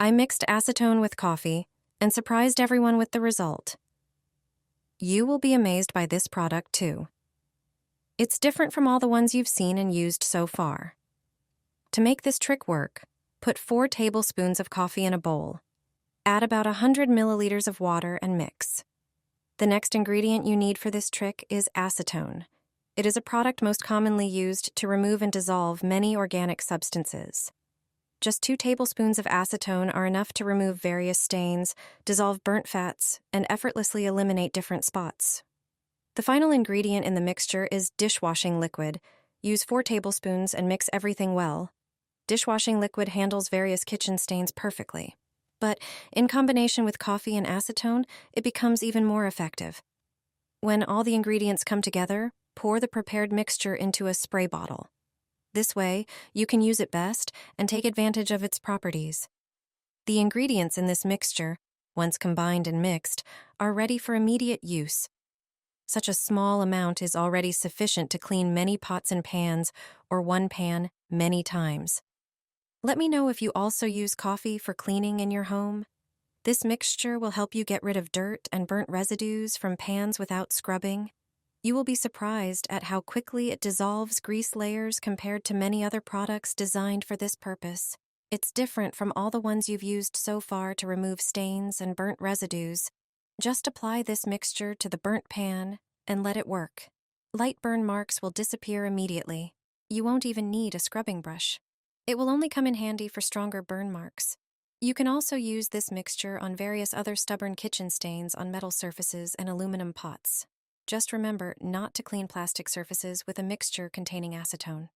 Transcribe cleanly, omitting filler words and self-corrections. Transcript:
I mixed acetone with coffee and surprised everyone with the result. You will be amazed by this product too. It's different from all the ones you've seen and used so far. To make this trick work, put 4 tablespoons of coffee in a bowl. Add about 100 milliliters of water and mix. The next ingredient you need for this trick is acetone. It is a product most commonly used to remove and dissolve many organic substances. Just 2 tablespoons of acetone are enough to remove various stains, dissolve burnt fats, and effortlessly eliminate different spots. The final ingredient in the mixture is dishwashing liquid. Use 4 tablespoons and mix everything well. Dishwashing liquid handles various kitchen stains perfectly. But in combination with coffee and acetone, it becomes even more effective. When all the ingredients come together, pour the prepared mixture into a spray bottle. This way, you can use it best and take advantage of its properties. The ingredients in this mixture, once combined and mixed, are ready for immediate use. Such a small amount is already sufficient to clean many pots and pans, or one pan, many times. Let me know if you also use coffee for cleaning in your home. This mixture will help you get rid of dirt and burnt residues from pans without scrubbing. You will be surprised at how quickly it dissolves grease layers compared to many other products designed for this purpose. It's different from all the ones you've used so far to remove stains and burnt residues. Just apply this mixture to the burnt pan and let it work. Light burn marks will disappear immediately. You won't even need a scrubbing brush. It will only come in handy for stronger burn marks. You can also use this mixture on various other stubborn kitchen stains on metal surfaces and aluminum pots. Just remember not to clean plastic surfaces with a mixture containing acetone.